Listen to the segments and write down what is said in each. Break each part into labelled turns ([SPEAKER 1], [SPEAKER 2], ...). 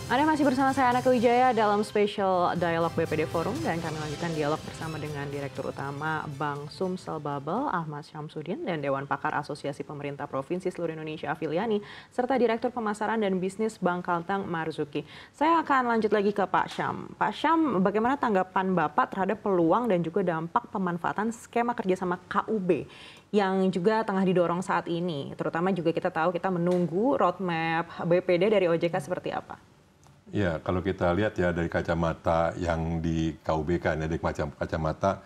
[SPEAKER 1] Anda masih bersama saya Anaka Wijaya dalam spesial dialog BPD Forum dan kami lanjutkan dialog bersama dengan Direktur Utama Bank Sumsel Bubble Ahmad Syamsuddin dan Dewan Pakar Asosiasi Pemerintah Provinsi Seluruh Indonesia Afiliani serta Direktur Pemasaran dan Bisnis Bank Kalteng Marzuki. Saya akan lanjut lagi ke Pak Syam. Pak Syam, bagaimana tanggapan Bapak terhadap peluang dan juga dampak pemanfaatan skema kerjasama KUB yang juga tengah didorong saat ini? Terutama juga kita tahu kita menunggu roadmap BPD dari OJK seperti apa.
[SPEAKER 2] Ya, kalau kita lihat ya dari kacamata yang di KUB kan, ya, dari kacamata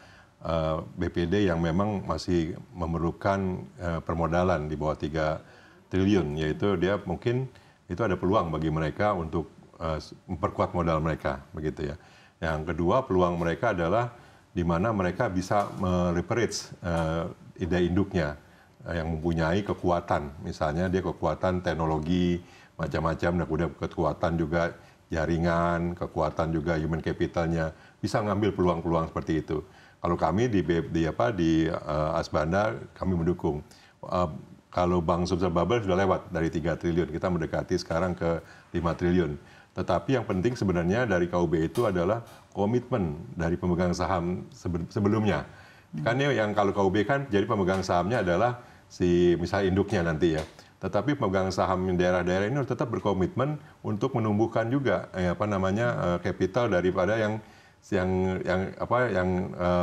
[SPEAKER 2] BPD yang memang masih memerlukan permodalan di bawah 3 triliun, yaitu dia mungkin itu ada peluang bagi mereka untuk memperkuat modal mereka, begitu ya. Yang kedua, peluang mereka adalah di mana mereka bisa meleverage ide induknya yang mempunyai kekuatan, misalnya dia kekuatan teknologi macam-macam, dan kemudian kekuatan juga jaringan, kekuatan juga human capitalnya, bisa ngambil peluang-peluang seperti itu. Kalau kami di Asbanda kami mendukung. Kalau Bank Sumsel Bubble sudah lewat dari 3 triliun, kita mendekati sekarang ke 5 triliun. Tetapi yang penting sebenarnya dari KUB itu adalah komitmen dari pemegang saham sebelumnya. Kan yang kalau KUB kan jadi pemegang sahamnya adalah si misalnya induknya nanti ya. Tetapi pemegang saham daerah-daerah ini harus tetap berkomitmen untuk menumbuhkan juga kapital daripada yang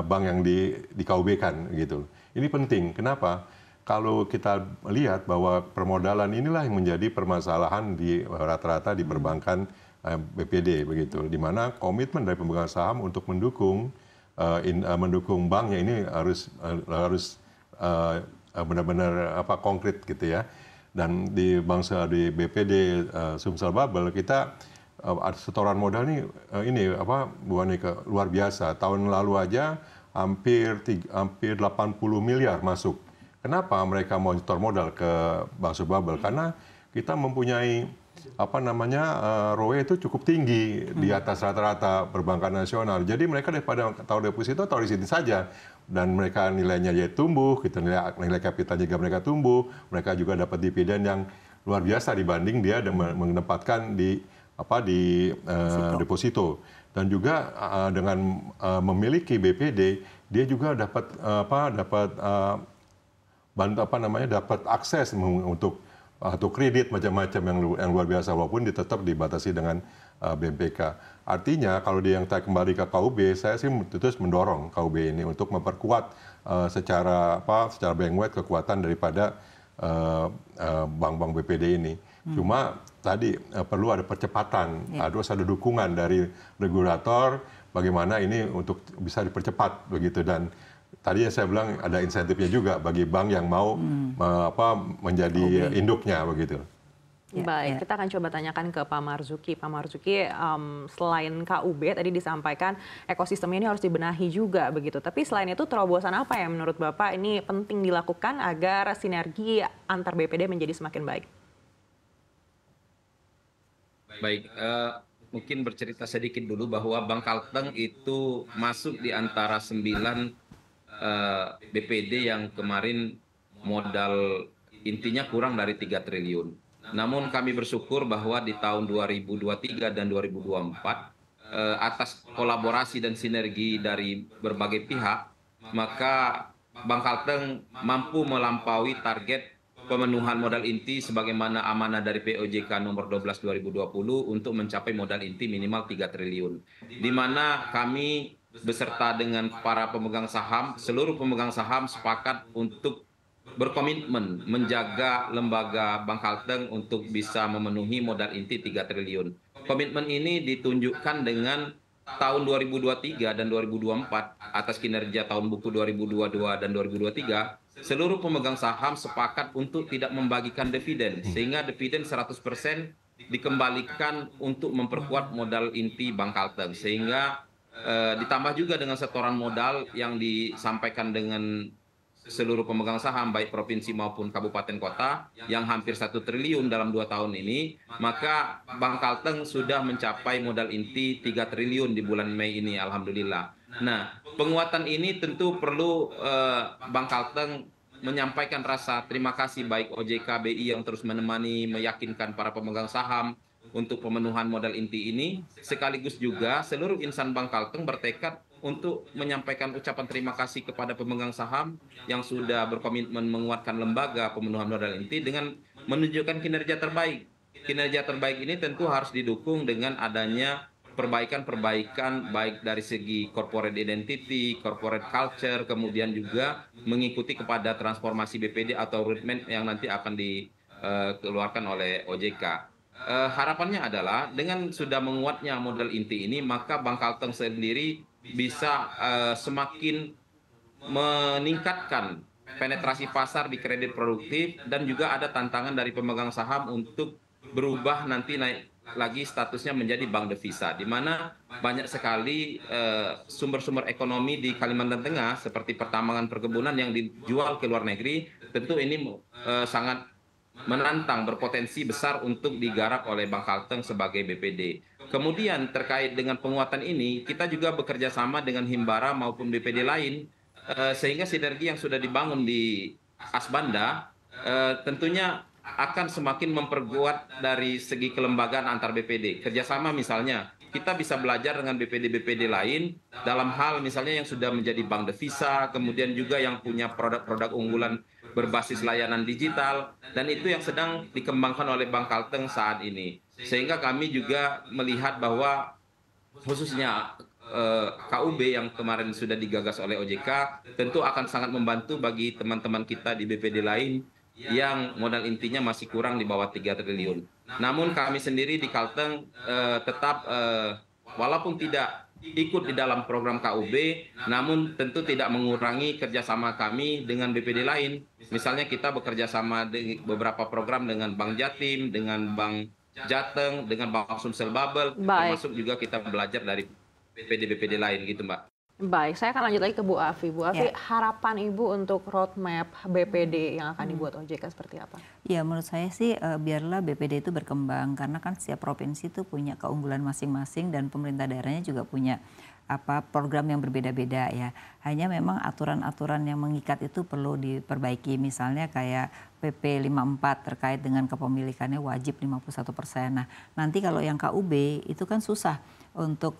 [SPEAKER 2] bank yang di KUB kan gitu. Ini penting. Kenapa? Kalau kita lihat bahwa permodalan inilah yang menjadi permasalahan di rata-rata di perbankan BPD begitu, di mana komitmen dari pemegang saham untuk mendukung banknya ini harus benar-benar konkret gitu ya. Dan di BPD Sumsel Bubble kita setoran modal bukan luar biasa. Tahun lalu aja hampir 80 miliar masuk. Kenapa mereka mau setor modal ke Bank Sumsel Bubble? Karena kita mempunyai ROE itu cukup tinggi di atas rata-rata perbankan nasional. Jadi mereka daripada taruh deposito taruh di sini saja, dan mereka nilainya ya tumbuh, gitu, nilai kapital juga mereka tumbuh, mereka juga dapat dividen yang luar biasa dibanding dia menempatkan di deposito. Dan juga dengan memiliki BPD, dia juga dapat dapat akses untuk atau kredit macam-macam yang luar biasa, walaupun tetap dibatasi dengan BMPK. Artinya kalau dia yang kembali ke KUB, saya sih terus mendorong KUB ini untuk memperkuat secara bank-wide kekuatan daripada bank-bank BPD ini. Cuma tadi perlu ada percepatan, harus ada dukungan dari regulator bagaimana ini untuk bisa dipercepat begitu. Dan tadi saya bilang ada insentifnya juga bagi bank yang mau menjadi induknya begitu.
[SPEAKER 1] Baik, kita akan coba tanyakan ke Pak Marzuki. Pak Marzuki, selain KUB tadi disampaikan ekosistem ini harus dibenahi juga begitu. Tapi selain itu terobosan apa yang menurut Bapak ini penting dilakukan agar sinergi antar BPD menjadi semakin baik?
[SPEAKER 3] Baik, mungkin bercerita sedikit dulu bahwa Bank Kalteng itu masuk di antara 9 BPD yang kemarin modal intinya kurang dari 3 triliun. Namun kami bersyukur bahwa di tahun 2023 dan 2024 atas kolaborasi dan sinergi dari berbagai pihak, maka Bank Kalteng mampu melampaui target pemenuhan modal inti sebagaimana amanah dari POJK nomor 12 2020 untuk mencapai modal inti minimal 3 triliun. Di mana kami beserta dengan para pemegang saham, seluruh pemegang saham sepakat untuk berkomitmen menjaga lembaga Bank Kalteng untuk bisa memenuhi modal inti 3 triliun. Komitmen ini ditunjukkan dengan tahun 2023 dan 2024 atas kinerja tahun buku 2022 dan 2023, seluruh pemegang saham sepakat untuk tidak membagikan dividen, sehingga dividen 100% dikembalikan untuk memperkuat modal inti Bank Kalteng, sehingga ditambah juga dengan setoran modal yang disampaikan dengan seluruh pemegang saham baik provinsi maupun kabupaten kota yang hampir 1 triliun dalam 2 tahun ini, maka Bank Kalteng sudah mencapai modal inti 3 triliun di bulan Mei ini, alhamdulillah. Nah, penguatan ini tentu perlu Bank Kalteng menyampaikan rasa terima kasih baik OJK BI yang terus menemani, meyakinkan para pemegang saham, untuk pemenuhan modal inti ini, sekaligus juga seluruh insan Bank Kalteng bertekad untuk menyampaikan ucapan terima kasih kepada pemegang saham yang sudah berkomitmen menguatkan lembaga pemenuhan modal inti dengan menunjukkan kinerja terbaik. Kinerja terbaik ini tentu harus didukung dengan adanya perbaikan-perbaikan baik dari segi corporate identity, corporate culture, kemudian juga mengikuti kepada transformasi BPD atau roadmap yang nanti akan dikeluarkan oleh OJK. Harapannya adalah dengan sudah menguatnya modal inti ini, maka Bank Kalteng sendiri bisa semakin meningkatkan penetrasi pasar di kredit produktif dan juga ada tantangan dari pemegang saham untuk berubah nanti naik lagi statusnya menjadi bank devisa, di mana banyak sekali sumber-sumber ekonomi di Kalimantan Tengah seperti pertambangan perkebunan yang dijual ke luar negeri, tentu ini sangat menantang, berpotensi besar untuk digarap oleh Bank Kalteng sebagai BPD. Kemudian terkait dengan penguatan ini, kita juga bekerja sama dengan Himbara maupun BPD lain, sehingga sinergi yang sudah dibangun di Asbanda tentunya akan semakin memperkuat dari segi kelembagaan antar BPD. Kerjasama misalnya, kita bisa belajar dengan BPD-BPD lain dalam hal misalnya yang sudah menjadi bank devisa, kemudian juga yang punya produk-produk unggulan berbasis layanan digital, dan itu yang sedang dikembangkan oleh Bank Kalteng saat ini. Sehingga kami juga melihat bahwa khususnya KUB yang kemarin sudah digagas oleh OJK tentu akan sangat membantu bagi teman-teman kita di BPD lain yang modal intinya masih kurang di bawah 3 triliun. Namun kami sendiri di Kalteng tetap walaupun tidak ikut di dalam program KUB, namun tentu tidak mengurangi kerjasama kami dengan BPD lain. Misalnya kita bekerja sama di beberapa program dengan Bank Jatim, dengan Bank Jateng, dengan Bank Sumsel Babel, termasuk juga kita belajar dari BPD-BPD lain gitu, Mbak.
[SPEAKER 1] Baik, saya akan lanjut lagi ke Bu Afi. Bu Afi, harapan Ibu untuk roadmap BPD yang akan dibuat OJK seperti apa?
[SPEAKER 4] Ya, menurut saya sih biarlah BPD itu berkembang, karena kan setiap provinsi itu punya keunggulan masing-masing dan pemerintah daerahnya juga punya program yang berbeda-beda ya. Hanya memang aturan-aturan yang mengikat itu perlu diperbaiki. Misalnya kayak PP 54 terkait dengan kepemilikannya wajib 51%. Nah, nanti kalau yang KUB itu kan susah untuk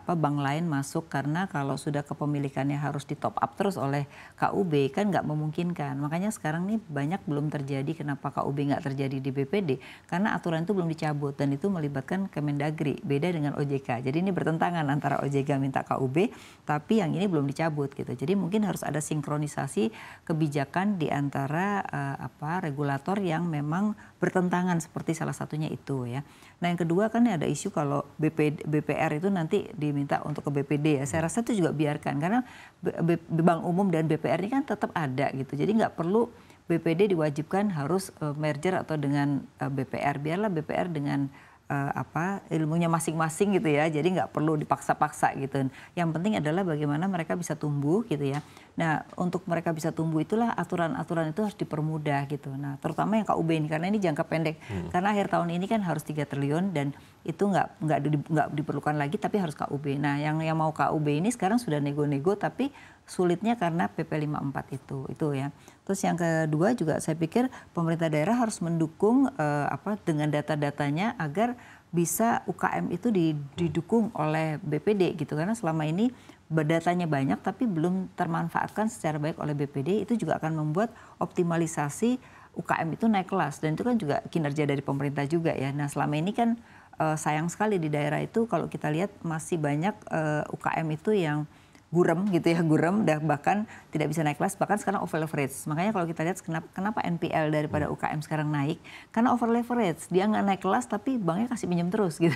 [SPEAKER 4] bank lain masuk, karena kalau sudah kepemilikannya harus di top up terus oleh KUB kan nggak memungkinkan. Makanya sekarang nih banyak belum terjadi. Kenapa KUB nggak terjadi di BPD? Karena aturan itu belum dicabut dan itu melibatkan Kemendagri, beda dengan OJK. Jadi ini bertentangan antara OJK minta KUB, tapi yang ini belum dicabut gitu. Jadi mungkin harus ada sinkronisasi kebijakan di antara regulator yang memang bertentangan, seperti salah satunya itu ya. Nah, yang kedua kan ada isu kalau BPR itu nanti diminta untuk ke BPD ya. Saya rasa itu juga biarkan, karena Bank Umum dan BPR ini kan tetap ada gitu. Jadi nggak perlu BPD diwajibkan harus merger atau dengan BPR. Biarlah BPR dengan ilmunya masing-masing gitu ya. Jadi nggak perlu dipaksa-paksa gitu. Yang penting adalah bagaimana mereka bisa tumbuh gitu ya. Nah, untuk mereka bisa tumbuh itulah aturan-aturan itu harus dipermudah gitu. Nah, terutama yang KUB ini, karena ini jangka pendek. Karena akhir tahun ini kan harus 3 triliun dan itu nggak diperlukan lagi, tapi harus KUB. Nah, yang mau KUB ini sekarang sudah nego-nego, tapi sulitnya karena PP 54 itu ya. Terus yang kedua juga saya pikir pemerintah daerah harus mendukung dengan data-datanya agar bisa UKM itu didukung oleh BPD gitu, karena selama ini datanya banyak tapi belum termanfaatkan secara baik oleh BPD. Itu juga akan membuat optimalisasi UKM itu naik kelas, dan itu kan juga kinerja dari pemerintah juga ya. Nah, selama ini kan sayang sekali di daerah itu kalau kita lihat masih banyak UKM itu yang gurem gitu ya, bahkan tidak bisa naik kelas, bahkan sekarang over leverage. Makanya kalau kita lihat kenapa NPL daripada UKM sekarang naik, karena over leverage, dia nggak naik kelas tapi banknya kasih pinjam terus gitu.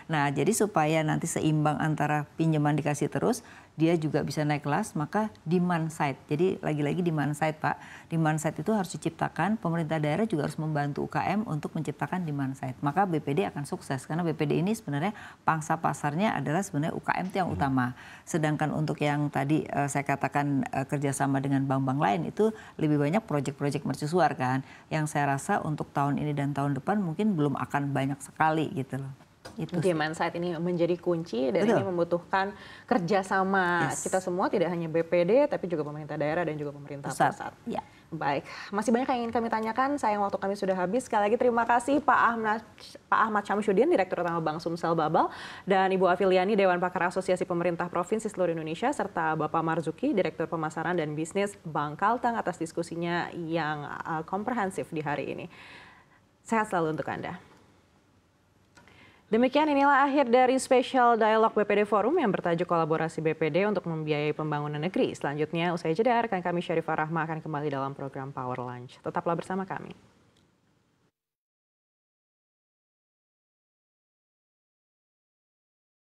[SPEAKER 4] Nah, jadi supaya nanti seimbang antara pinjaman dikasih terus, dia juga bisa naik kelas, maka demand side. Jadi lagi-lagi demand side, Pak. Demand side itu harus diciptakan, pemerintah daerah juga harus membantu UKM untuk menciptakan demand side. Maka BPD akan sukses, karena BPD ini sebenarnya pangsa pasarnya adalah sebenarnya UKM itu yang utama. Sedangkan untuk yang tadi saya katakan kerjasama dengan bank-bank lain itu lebih banyak proyek-proyek mercusuar kan. Yang saya rasa untuk tahun ini dan tahun depan mungkin belum akan banyak sekali gitu loh.
[SPEAKER 1] Demand side ini menjadi kunci dan ini membutuhkan kerjasama kita semua, tidak hanya BPD tapi juga pemerintah daerah dan juga pemerintah pusat. Ya. Baik, masih banyak yang ingin kami tanyakan, sayang waktu kami sudah habis. Sekali lagi terima kasih Pak Ahmad Syamsuddin, Direktur Utama Bank Sumsel Babel, dan Ibu Afiliani, Dewan Pakar Asosiasi Pemerintah Provinsi Seluruh Indonesia, serta Bapak Marzuki, Direktur Pemasaran dan Bisnis Bank Kalteng atas diskusinya yang komprehensif di hari ini. Sehat selalu untuk Anda. Demikian inilah akhir dari spesial dialog BPD Forum yang bertajuk kolaborasi BPD untuk membiayai pembangunan negeri. Selanjutnya usai jeda rekan kami Syarifah Rahma akan kembali dalam program Power Lunch. Tetaplah bersama kami.